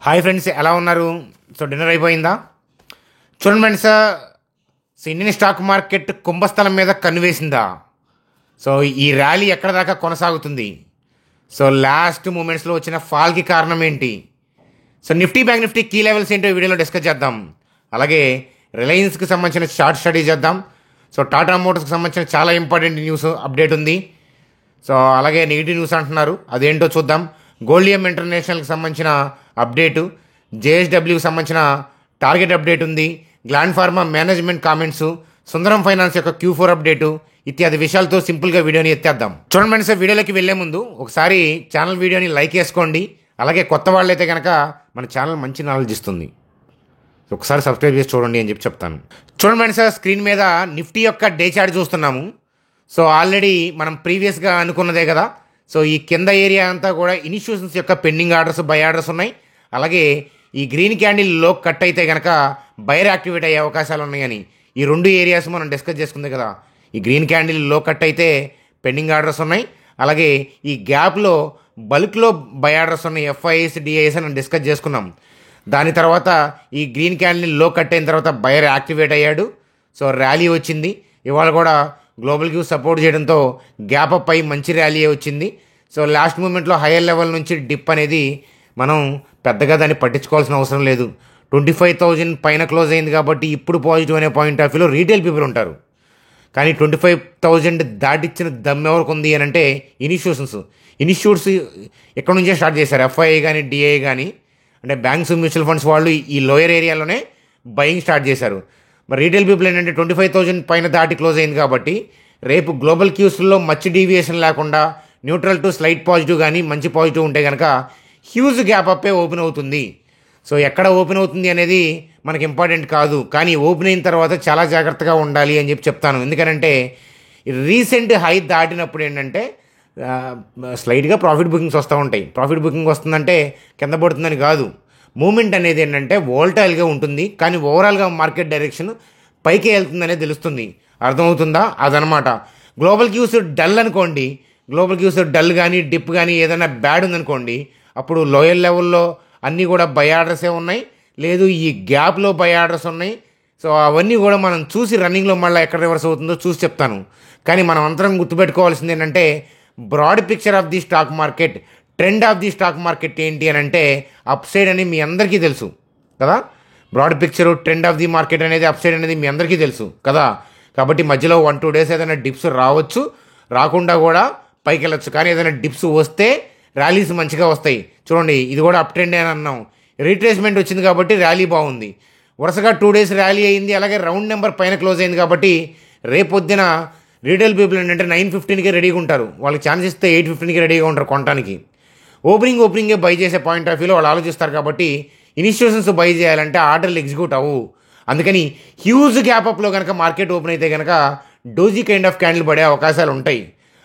Hi friends, ఎలా ఉన్నారు? So dinner అయిపోయిందా? చూడండి ఫ్రెండ్స్, ఇండియన్ స్టాక్ మార్కెట్ కుంభస్థలం మీద కన్నువేసిందా? సో ఈ ర్యాలీ ఎక్కడ దాకా కొనసాగుతుంది? సో లాస్ట్ మూమెంట్స్లో వచ్చిన ఫాల్కి కారణం ఏంటి? So Nifty Bank Nifty key levels ఏంటో ఈ వీడియోలో డిస్కస్ చేద్దాం. అలాగే రిలయన్స్కి సంబంధించిన షార్ట్ స్టడీ చేద్దాం. సో టాటా మోటార్స్కి సంబంధించిన చాలా ఇంపార్టెంట్ న్యూస్ అప్డేట్ ఉంది. సో అలాగే నెగిటివ్ న్యూస్ అంటున్నారు, అదేంటో చూద్దాం. గోల్డియం ఇంటర్నేషనల్కి సంబంధించిన అప్డేటు, జేఎస్డబ్ల్యూకి సంబంధించిన టార్గెట్ అప్డేట్ ఉంది. గ్లాండ్ ఫార్మా మేనేజ్మెంట్ కామెంట్స్, సుందరం ఫైనాన్స్ యొక్క Q4 అప్డేటు ఇత్యాది విషయాలతో సింపుల్గా వీడియోని ఎత్తేద్దాం. చూడండి ఫ్రెండ్స్, వీడియోలోకి వెళ్లే ముందు ఒకసారి ఛానల్ వీడియోని లైక్ చేసుకోండి. అలాగే కొత్త వాళ్ళైతే కనుక మన ఛానల్ మంచి నాలెడ్జ్ ఇస్తుంది, ఒకసారి సబ్స్క్రైబ్ చేసి చూడండి అని చెప్తాను. చూడండి ఫ్రెండ్స్, స్క్రీన్ మీద నిఫ్టీ యొక్క డే చార్ట్ చూస్తున్నాము. సో ఆల్రెడీ మనం ప్రీవియస్గా అనుకున్నదే కదా. సో ఈ కింద ఏరియా అంతా కూడా ఇన్స్టిట్యూషన్స్ యొక్క పెండింగ్ ఆర్డర్స్, బై ఆర్డర్స్ ఉన్నాయి. అలాగే ఈ గ్రీన్ క్యాండిల్ లో కట్ అయితే కనుక బైర్ యాక్టివేట్ అయ్యే అవకాశాలు ఉన్నాయని ఈ రెండు ఏరియాస్ మనం డిస్కస్ చేసుకుంది కదా. ఈ గ్రీన్ క్యాండిల్ లో కట్ అయితే పెండింగ్ ఆర్డర్స్ ఉన్నాయి. అలాగే ఈ గ్యాప్లో బల్క్లో బై ఆర్డర్స్ ఉన్నాయి, ఎఫ్ఐఎస్ డిఐఎస్ అని డిస్కస్ చేసుకున్నాం. దాని తర్వాత ఈ గ్రీన్ క్యాండిల్ లో కట్ అయిన తర్వాత బయర్ యాక్టివేట్ అయ్యాడు. సో ర్యాలీ వచ్చింది. ఇవాళ కూడా గ్లోబల్ క్యూ సపోర్ట్ చేయడంతో గ్యాప్ అప్ అయి మంచి ర్యాలీ వచ్చింది. సో లాస్ట్ మూమెంట్లో హైయర్ లెవెల్ నుంచి డిప్ అనేది మనం పెద్దగా దాన్ని పట్టించుకోవాల్సిన అవసరం లేదు. 25,000 పైన క్లోజ్ అయింది కాబట్టి ఇప్పుడు పాజిటివ్ అనే పాయింట్ ఆఫ్ వ్యూలో రీటైల్ పీపుల్ ఉంటారు. కానీ 25,000 దాటిచ్చిన దమ్ ఎవరికి ఉంది అని అంటే ఇన్స్టిట్యూట్స్ ఎక్కడి నుంచే స్టార్ట్ చేశారు. ఎఫ్ఐఐ కానీ డిఐ కానీ అంటే బ్యాంక్స్, మ్యూచువల్ ఫండ్స్ వాళ్ళు ఈ లోయర్ ఏరియాలోనే బయింగ్ స్టార్ట్ చేశారు. మరి రీటైల్ పీపుల్ ఏంటంటే 25,000 పైన దాటి క్లోజ్ అయింది కాబట్టి రేపు గ్లోబల్ క్యూస్లో మచ్ డీవియేషన్ లేకుండా న్యూట్రల్ టు స్లైట్ పాజిటివ్ కానీ మంచి పాజిటివ్ ఉంటే కనుక హ్యూజ్ గ్యాప్ అప్పే ఓపెన్ అవుతుంది. సో ఎక్కడ ఓపెన్ అవుతుంది అనేది మనకి ఇంపార్టెంట్ కాదు, కానీ ఓపెన్ అయిన తర్వాత చాలా జాగ్రత్తగా ఉండాలి అని చెప్తాను. ఎందుకంటే రీసెంట్ హై దాటినప్పుడు ఏంటంటే స్లైట్గా ప్రాఫిట్ బుకింగ్స్ వస్తూ ఉంటాయి. ప్రాఫిట్ బుకింగ్ వస్తుందంటే కింద పడుతుందని కాదు, మూమెంట్ అనేది ఏంటంటే వోల్టైల్గా ఉంటుంది, కానీ ఓవరాల్గా మార్కెట్ డైరెక్షన్ పైకి వెళ్తుందనే తెలుస్తుంది. అర్థమవుతుందా? అదనమాట. గ్లోబల్ క్యూస్ డల్ అనుకోండి, గ్లోబల్ క్యూస్ డల్ కానీ డిప్ కానీ ఏదైనా బ్యాడ్ ఉందనుకోండి, అప్పుడు లోయర్ లెవెల్లో అన్నీ కూడా బై ఆర్డర్సే ఉన్నాయి, లేదు ఈ గ్యాప్లో బై ఆర్డర్స్ ఉన్నాయి. సో అవన్నీ కూడా మనం చూసి రన్నింగ్లో మళ్ళీ ఎక్కడ రివర్స్ అవుతుందో చూసి చెప్తాను. కానీ మనం అందరం గుర్తుపెట్టుకోవాల్సింది ఏంటంటే broad picture of the stock market, trend of the stock market ఏంటి అని అంటే అప్ సైడ్ అని మీ అందరికీ తెలుసు కదా. Broad picture, trend of the market అనేది అప్ సైడ్ అనేది మీ అందరికీ తెలుసు కదా. కాబట్టి మధ్యలో 1-2 డేస్ ఏదైనా డిప్స్ రావచ్చు, రాకుండా కూడా పైకి వెళ్ళొచ్చు. కానీ ఏదైనా డిప్స్ వస్తే ర్యాలీస్ మంచిగా వస్తాయి. చూడండి, ఇది కూడా అప్ ట్రెండ్ అని అన్నాం, రీట్రేస్మెంట్ వచ్చింది కాబట్టి ర్యాలీ బాగుంది. వరుసగా 2 డేస్ ర్యాలీ అయింది. అలాగే రౌండ్ నెంబర్ పైన క్లోజ్ అయింది కాబట్టి రేపొద్దున రీటైల్ పీపుల్ ఏంటంటే 9:15కే రెడీగా ఉంటారు. వాళ్ళకి ఛాన్స్ ఇస్తే 8:15కి రెడీగా ఉంటారు కొనడానికి. ఓపెనింగే బై చేసే పాయింట్ ఆఫ్ వ్యూలో వాళ్ళు ఆలోచిస్తారు. కాబట్టి ఇన్స్టిట్యూషన్స్ బై చేయాలంటే ఆర్డర్లు ఎగ్జిక్యూట్ అవ్వు. అందుకని హ్యూజ్ గ్యాప్ అప్లో కనుక మార్కెట్ ఓపెన్ అయితే కనుక డోజీ కైండ్ ఆఫ్ క్యాండిల్ పడే అవకాశాలు ఉంటాయి.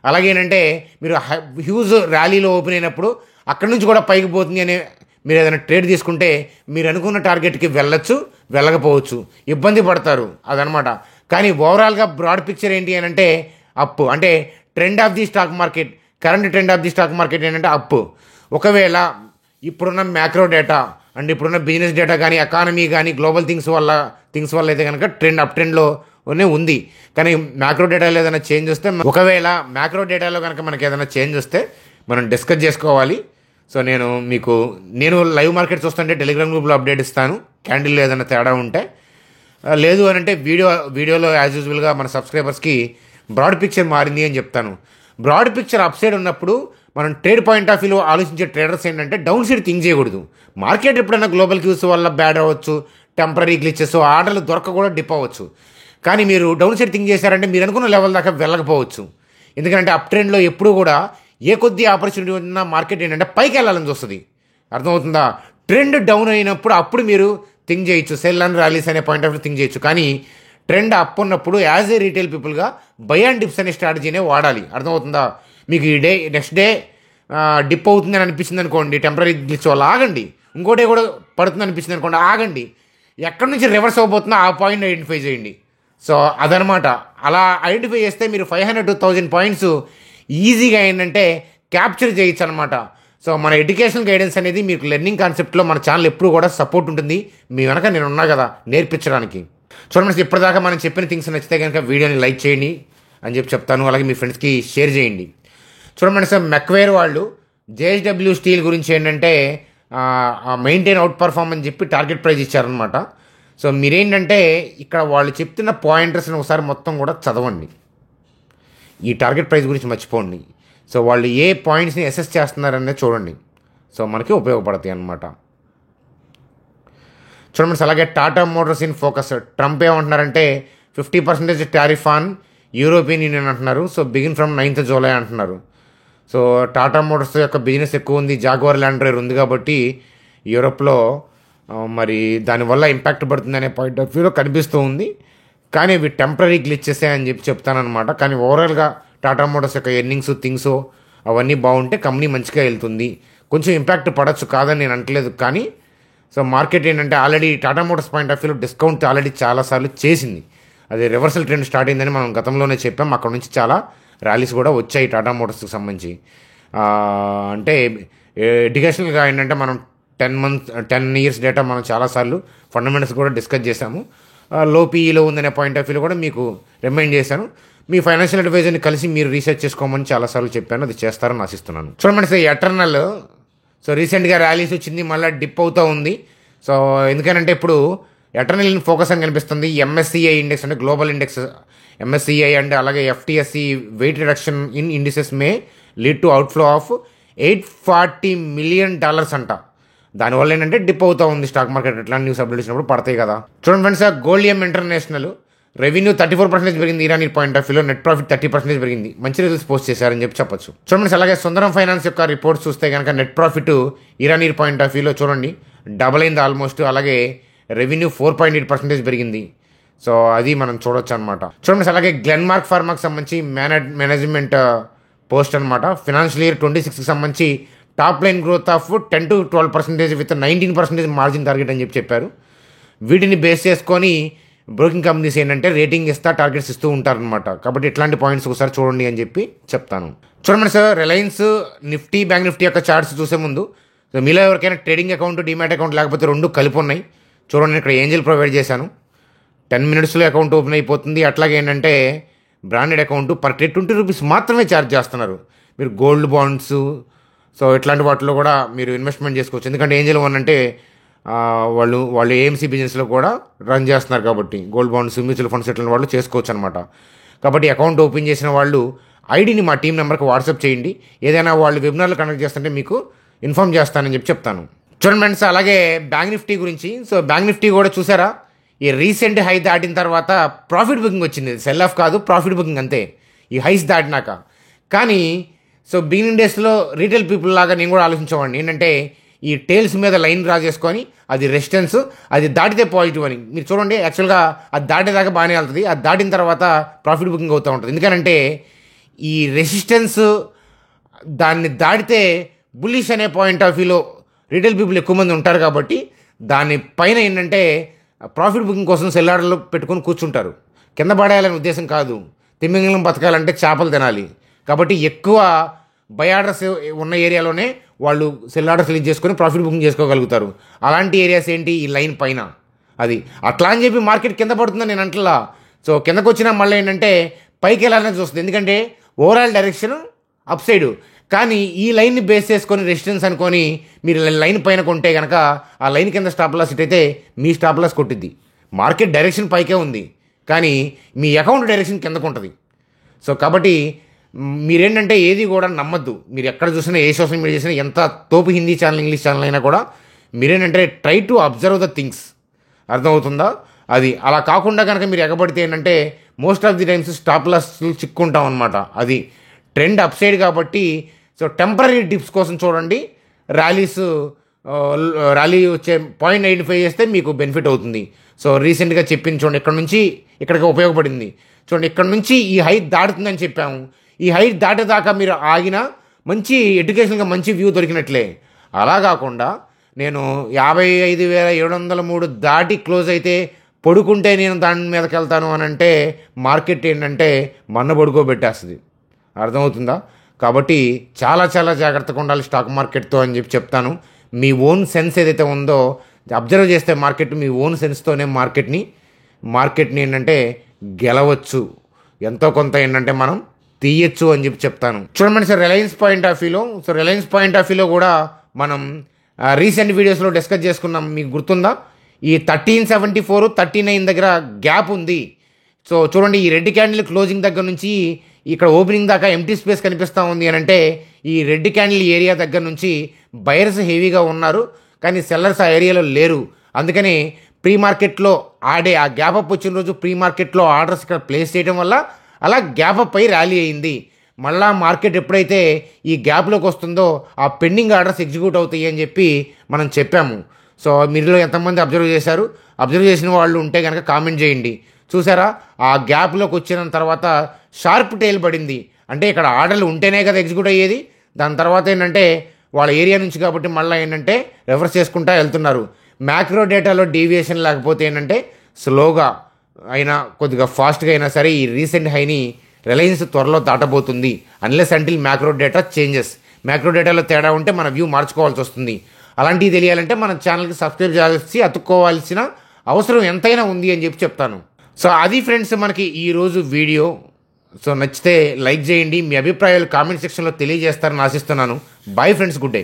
అలాగేనంటే మీరు హ్యూజ్ ర్యాలీలో ఓపెన్ అయినప్పుడు అక్కడి నుంచి కూడా పైకి పోతుంది అనే మీరు ఏదైనా ట్రేడ్ తీసుకుంటే మీరు అనుకున్న టార్గెట్కి వెళ్ళొచ్చు, వెళ్ళకపోవచ్చు, ఇబ్బంది పడతారు, అదనమాట. కానీ ఓవరాల్గా బ్రాడ్ పిక్చర్ ఏంటి అని అంటే అప్, అంటే trend of the stock market, current trend of the stock market ఏంటంటే అప్. ఒకవేళ ఇప్పుడున్న మ్యాక్రో డేటా అండ్ ఇప్పుడున్న బిజినెస్ డేటా కానీ ఎకానమీ కానీ గ్లోబల్ థింగ్స్ వల్ల అయితే కనుక ట్రెండ్ అప్ ట్రెండ్లోనే ఉంది. కానీ మ్యాక్రో డేటాలో ఏదైనా చేంజ్ వస్తే, ఒకవేళ మ్యాక్రో డేటాలో కనుక మనకి ఏదైనా చేంజ్ వస్తే మనం డిస్కస్ చేసుకోవాలి. సో నేను లైవ్ మార్కెట్ చూస్తుంటే టెలిగ్రామ్ గ్రూప్లో అప్డేట్ ఇస్తాను, క్యాండిల్లో ఏదైనా తేడా ఉంటే. లేదు అని అంటే వీడియోలో యాజ్ యూజువల్గా మన సబ్స్క్రైబర్స్కి బ్రాడ్ పిక్చర్ మారింది అని చెప్తాను. బ్రాడ్ పిక్చర్ అప్ సైడ్ ఉన్నప్పుడు మనం ట్రేడ్ పాయింట్ ఆఫ్ వ్యూలో ఆలోచించే ట్రేడర్స్ ఏంటంటే డౌన్ సైడ్ థింక్ చేయకూడదు. మార్కెట్ ఎప్పుడైనా గ్లోబల్ క్యూస్ వల్ల బ్యాడ్ అవ్వచ్చు, టెంపరీ గ్లిచెస్, ఆర్డర్లు దొరక కూడా డిప్ అవ్వచ్చు. కానీ మీరు డౌన్ సైడ్ థింక్ చేశారంటే మీరు అనుకున్న లెవెల్ దాకా వెళ్ళకపోవచ్చు. ఎందుకంటే అప్ ట్రెండ్లో ఎప్పుడు కూడా ఏ కొద్ది ఆపర్చునిటీ ఉన్న మార్కెట్ ఏంటంటే పైకి వెళ్ళాలని చూస్తుంది. అర్థమవుతుందా? ట్రెండ్ డౌన్ అయినప్పుడు అప్పుడు మీరు థింక్ చేయొచ్చు, సెల్ అండ్ ర్యాలీస్ అనే పాయింట్ ఆఫ్ వ్యూ థింక్ చేయొచ్చు. కానీ ట్రెండ్ అప్ ఉన్నప్పుడు యాజ్ ఏ రీటైల్ పీపుల్గా బై అండ్ డిప్స్ అనే స్ట్రాటజీనే వాడాలి. అర్థమవుతుందా? మీకు ఈ నెక్స్ట్ డే డిప్ అవుతుందని అనిపించింది అనుకోండి, టెంపరీ గ్లిచ్ వల్ల ఆగండి. ఇంకో డే కూడా పడుతుంది అనిపించింది అనుకోండి, ఆగండి. ఎక్కడి నుంచి రివర్స్ అవ్వబోతుందో ఆ పాయింట్ ఐడెంటిఫై చేయండి. సో అదనమాట. అలా ఐడెంటిఫై చేస్తే మీరు 500 to 1000 పాయింట్స్ ఈజీగా ఏంటంటే క్యాప్చర్ చేయొచ్చు అనమాట. సో మన ఎడ్యుకేషన్ గైడెన్స్ అనేది మీకు లెర్నింగ్ కాన్సెప్ట్లో మన ఛానల్ ఎప్పుడు కూడా సపోర్ట్ ఉంటుంది. మీ వెనక నేను ఉన్నా కదా నేర్పించడానికి. చూడండి, ఇప్పటిదాకా మనం చెప్పిన థింగ్స్ నచ్చితే కనుక వీడియోని లైక్ చేయండి అని చెప్తాను. అలాగే మీ ఫ్రెండ్స్కి షేర్ చేయండి. చూడండి సార్, మెక్వేర్ వాళ్ళు జేఎస్డబ్ల్యూ స్టీల్ గురించి ఏంటంటే మెయింటైన్ అవుట్ పర్ఫార్మ్ అని చెప్పి టార్గెట్ ప్రైస్ ఇచ్చారనమాట. సో మీరేంటంటే ఇక్కడ వాళ్ళు చెప్తున్న పాయింటర్స్ని ఒకసారి మొత్తం కూడా చదవండి. ఈ టార్గెట్ ప్రైస్ గురించి మర్చిపోండి. సో వాళ్ళు ఏ పాయింట్స్ని అసెస్ చేస్తున్నారనేది చూడండి. సో మనకి ఉపయోగపడతాయి అన్నమాట. చూడండి, అలాగే Tata Motors in focus. Trump ఏమంటున్నారంటే 50% టారిఫ్ ఆన్ యూరోపియన్ యూనియన్ అంటున్నారు. So begin from 9th July అంటున్నారు. సో టాటా మోటార్స్ యొక్క బిజినెస్ ఎక్కువ ఉంది, జాగ్వార్ ల్యాండ్ రోవర్ ఉంది కాబట్టి యూరోప్లో మరి దానివల్ల ఇంపాక్ట్ పడుతుందనే పాయింట్ ఆఫ్ వ్యూలో కనిపిస్తూ ఉంది. కానీ ఇవి టెంపరీ గ్లిచెస్ అని చెప్తానమాట. కానీ ఓవరాల్గా టాటా మోటార్స్ యొక్క ఎర్నింగ్స్ థింగ్స్ అవన్నీ బాగుంటే కంపెనీ మంచిగా వెళ్తుంది. కొంచెం ఇంపాక్ట్ పడవచ్చు, కాదని నేను అంటలేదు. కానీ సో మార్కెట్ ఏంటంటే already Tata Motors point of వ్యూలో డిస్కౌంట్ ఆల్రెడీ చాలాసార్లు చేసింది. అది రివర్సల్ ట్రెండ్ స్టార్ట్ అయిందని మనం గతంలోనే చెప్పాం. అక్కడ నుంచి చాలా ర్యాలీస్ కూడా వచ్చాయి టాటా మోటార్స్కి సంబంధించి. అంటే ఎడ్యుకేషనల్గా ఏంటంటే మనం 10 years డేటా మనం చాలాసార్లు ఫండమెంటల్స్ కూడా డిస్కస్ చేశాము. లో పీఈలో ఉందనే పాయింట్ ఆఫ్ వ్యూలో కూడా మీకు రిమైండ్ చేశాను. మీ ఫైనాన్షియల్ అడ్వైజర్ని కలిసి మీరు రీసెర్చ్ చేసుకోమని చాలాసార్లు చెప్పాను. అది చేస్తారని ఆశిస్తున్నాను. చూడండి సార్, ఎటర్నల్ సో రీసెంట్గా ర్యాలీస్ వచ్చింది, మళ్ళీ డిప్ అవుతూ ఉంది. సో ఎందుకంటే ఇప్పుడు ఎటర్నల్ ఇన్ ఫోకస్ అని కనిపిస్తుంది. ఎంఎస్సిఐ ఇండెక్స్ అంటే గ్లోబల్ ఇండెక్స్ ఎంఎస్సిఐ అండ్ అలాగే ఎఫ్టిఎస్సి weight reduction in indices may lead to outflow of $840 million అంట. దానివల్ల ఏంటంటే డిప్ అవుతూ ఉంది స్టాక్ మార్కెట్. ఎట్లాంటి న్యూస్ అప్డేట్ వచ్చినప్పుడు పడతాయి కదా. చూడండి ఫ్రెండ్స్, గోల్డియం ఇంటర్నేషనల్ రెవెన్యూ 34% పెరిగింది ఇరానీ పాయింట్ ఆఫ్ వ్యూలో. నెట్ ప్రాఫిట్ 30% పెరిగింది. మంచి రిజల్ట్స్ పోస్ట్ చేశారని చెప్పొచ్చు. చూడండి, అలాగే సుందరం ఫైనాన్స్ యొక్క రిపోర్ట్స్ చూస్తే కనుక net profit Irani point of వ్యూలో చూడండి డబల్ అయింది ఆల్మోస్ట్. అలాగే రెవెన్యూ 4.8% పెరిగింది. సో అది మనం చూడొచ్చు అనమాట. చూడండి, అలాగే గ్లెన్మార్క్ ఫార్మాకి సంబంధించి మేనేజ్మెంట్ పోస్ట్ అనమాట. ఫినాన్షియల్ ఇయర్ 26కి సంబంధించి top line growth of 10 to 12% with 19% margin target అని చెప్పారు. వీటిని బేస్ చేసుకొని బ్రోకింగ్ కంపెనీస్ ఏంటంటే రేటింగ్ ఇస్తా టార్గెట్స్ ఇస్తూ ఉంటారనమాట. కాబట్టి ఇట్లాంటి పాయింట్స్ ఒకసారి చూడండి అని చెప్పి చెప్తాను. చూడండి sir, Reliance Nifty, Bank Nifty యొక్క చార్ట్స్ చూసే ముందు సో మీలో ఎవరికైనా ట్రేడింగ్ అకౌంట్, డిమాట్ అకౌంట్ లేకపోతే రెండు కలిపి ఉన్నాయి చూడండి. ఇక్కడ ఏంజల్ ప్రొవైడ్ చేశాను. 10 minutesలో అకౌంట్ ఓపెన్ అయిపోతుంది. అట్లాగే ఏంటంటే బ్రాండెడ్ అకౌంట్ పర్ డే ₹20 మాత్రమే ఛార్జ్ చేస్తున్నారు. మీరు గోల్డ్ బాండ్స్ సో ఇట్లాంటి వాటిలో కూడా మీరు ఇన్వెస్ట్మెంట్ చేసుకోవచ్చు. ఎందుకంటే ఏంజల్ వన్ అంటే వాళ్ళు ఏఎంసీ బిజినెస్లో కూడా రన్ చేస్తున్నారు కాబట్టి గోల్డ్ బాండ్స్, మ్యూచువల్ ఫండ్స్ ఇట్లాంటి వాళ్ళు చేసుకోవచ్చు అనమాట. కాబట్టి అకౌంట్ ఓపెన్ చేసిన వాళ్ళు ఐడిని మా టీం నెంబర్కి వాట్సాప్ చేయండి. ఏదైనా వాళ్ళు వెబినార్లు కండక్ట్ చేస్తుంటే మీకు ఇన్ఫామ్ చేస్తానని చెప్తాను. చూడండి ఫ్రెండ్స్, అలాగే బ్యాంక్ నిఫ్టీ గురించి. సో బ్యాంక్ నిఫ్టీ కూడా చూసారా, ఈ రీసెంట్ హై దాటిన తర్వాత ప్రాఫిట్ బుకింగ్ వచ్చింది. సెల్ ఆఫ్ కాదు, ప్రాఫిట్ బుకింగ్ అంతే ఈ హైస్ దాటినాక. కానీ సో బిగినింగ్ డేస్లో రీటైల్ పీపుల్ లాగా నేను కూడా ఆలోచించేవాడిని ఏంటంటే ఈ టేల్స్ మీద లైన్ డ్రా చేసుకొని అది రెసిస్టెన్స్, అది దాటితే పాజిటివ్ అని. మీరు చూడండి, యాక్చువల్గా అది దాటేదాకా బాగానే వెళ్తుంది. అది దాటిన తర్వాత ప్రాఫిట్ బుకింగ్ అవుతూ ఉంటుంది. ఎందుకంటే ఈ రెసిస్టెన్స్ దాన్ని దాటితే బుల్లిష్ అనే పాయింట్ ఆఫ్ వ్యూలో రీటైల్ పీపుల్ ఎక్కువ మంది ఉంటారు కాబట్టి దానిపైన ఏంటంటే ప్రాఫిట్ బుకింగ్ కోసం సెల్ ఆర్డర్లు పెట్టుకొని కూర్చుంటారు. కింద పడేయాలనే ఉద్దేశం కాదు. తిమ్మింగళం బతకాలంటే చేపలు తినాలి. కాబట్టి ఎక్కువ బై ఆర్డర్స్ ఉన్న ఏరియాలోనే వాళ్ళు సెల్ ఆర్డర్స్ రిలీజ్ చేసుకొని ప్రాఫిట్ బుకింగ్ చేసుకోగలుగుతారు. అలాంటి ఏరియాస్ ఏంటి, ఈ లైన్ పైన. అది అట్లా అని చెప్పి మార్కెట్ కింద పడుతుందని నేను అంటలా. సో కిందకు వచ్చినా మళ్ళీ ఏంటంటే పైకి వెళ్ళాలని చూస్తుంది. ఎందుకంటే ఓవరాల్ డైరెక్షన్ అప్ సైడ్. కానీ ఈ లైన్ని బేస్ చేసుకొని రెసిస్టెన్స్ అనుకొని మీరు లైన్ పైన కొంటే కనుక ఆ లైన్ కింద స్టాప్ లాస్ ఇట్ అయితే మీ స్టాప్ లాస్ కొట్టిద్ది. మార్కెట్ డైరెక్షన్ పైకే ఉంది కానీ మీ అకౌంట్ డైరెక్షన్ కిందకు ఉంటుంది. సో కాబట్టి మీరేంటంటే ఏది కూడా నమ్మద్దు. మీరు ఎక్కడ చూసినా, ఏ సోషల్ మీడియా చేసినా, ఎంత తోపు హిందీ ఛానల్, ఇంగ్లీష్ ఛానల్ అయినా కూడా మీరేంటంటే try to observe the things. అర్థమవుతుందా? అది అలా కాకుండా కనుక మీరు ఎగబడితే ఏంటంటే most of the times stop loss చిక్కుంటాం అనమాట. అది ట్రెండ్ అప్ సైడ్ కాబట్టి సో టెంపరీ డిప్స్ కోసం చూడండి. ర్యాలీ వచ్చే 0.95 చేస్తే మీకు బెనిఫిట్ అవుతుంది. సో రీసెంట్గా చెప్పింది చూడండి, ఇక్కడ నుంచి ఇక్కడికి ఉపయోగపడింది. చూడండి, ఇక్కడ నుంచి ఈ హైట్ దాటుతుందని చెప్పాము. ఈ హైట్ దాటేదాకా మీరు ఆగినా మంచి ఎడ్యుకేషన్గా మంచి వ్యూ దొరికినట్లే. అలా కాకుండా నేను 55,703 దాటి క్లోజ్ అయితే పడుకుంటే నేను దాని మీదకి వెళ్తాను అని అంటే మార్కెట్ ఏంటంటే మన్న పడుకోబెట్టేస్తుంది. అర్థమవుతుందా? కాబట్టి చాలా చాలా జాగ్రత్తగా ఉండాలి స్టాక్ మార్కెట్తో అని చెప్పి చెప్తాను. మీ ఓన్ సెన్స్ ఏదైతే ఉందో అబ్జర్వ్ చేస్తే మార్కెట్ మీ ఓన్ సెన్స్తోనే మార్కెట్ని ఏంటంటే గెలవచ్చు, ఎంతో కొంత ఏంటంటే మనం తీయచ్చు అని చెప్పి చెప్తాను. చూడండి సార్, రిలయన్స్ పాయింట్ ఆఫ్ వ్యూలో కూడా మనం రీసెంట్ వీడియోస్లో డిస్కస్ చేసుకున్నాం. మీకు గుర్తుందా? ఈ 1374 39 దగ్గర గ్యాప్ ఉంది. సో చూడండి, ఈ రెడ్ క్యాండిల్ క్లోజింగ్ దగ్గర నుంచి ఇక్కడ ఓపెనింగ్ దాకా ఎంటీ స్పేస్ కనిపిస్తూ ఉంది అని అంటే ఈ రెడ్ క్యాండిల్ ఏరియా దగ్గర నుంచి బయర్స్ హెవీగా ఉన్నారు, కానీ సెల్లర్స్ ఆ ఏరియాలో లేరు. అందుకని ప్రీ మార్కెట్లో ఆ గ్యాప్ అప్ వచ్చిన రోజు ప్రీ మార్కెట్లో ఆర్డర్స్ ఇక్కడ ప్లేస్ చేయడం వల్ల అలా గ్యాప్ అప్ అయి ర్యాలీ అయింది. మళ్ళా మార్కెట్ ఎప్పుడైతే ఈ గ్యాప్లోకి వస్తుందో ఆ పెండింగ్ ఆర్డర్స్ ఎగ్జిక్యూట్ అవుతాయి అని చెప్పి మనం చెప్పాము. సో మీరులో ఎంతమంది అబ్జర్వ్ చేశారు? అబ్జర్వ్ చేసిన వాళ్ళు ఉంటే కనుక కామెంట్ చేయండి. చూసారా, ఆ గ్యాప్లోకి వచ్చిన తర్వాత షార్ప్ టైల్ పడింది. అంటే ఇక్కడ ఆర్డర్లు ఉంటేనే కదా ఎగ్జిక్యూట్ అయ్యేది. దాని తర్వాత ఏంటంటే వాళ్ళ ఏరియా నుంచి కాబట్టి మళ్ళీ ఏంటంటే రివర్స్ చేసుకుంటా వెళ్తున్నారు. మ్యాక్రో డేటాలో డీవియేషన్ లేకపోతే ఏంటంటే స్లోగా అయినా కొద్దిగా ఫాస్ట్గా అయినా సరే ఈ రీసెంట్ హైని రిలయన్స్ త్వరలో దాటబోతుంది. Unless until macro data changes. Macro డేటాలో తేడా ఉంటే మన వ్యూ మార్చుకోవాల్సి వస్తుంది. అలాంటివి తెలియాలంటే మన ఛానల్కి సబ్స్క్రైబ్ చేసి అతుక్కోవాల్సిన అవసరం ఎంతైనా ఉంది అని చెప్పి చెప్తాను. సో అది ఫ్రెండ్స్ మనకి ఈరోజు వీడియో. సో నచ్చితే లైక్ చేయండి, మీ అభిప్రాయాలు కామెంట్ సెక్షన్లో తెలియజేస్తారని ఆశిస్తున్నాను. Bye friends, good day.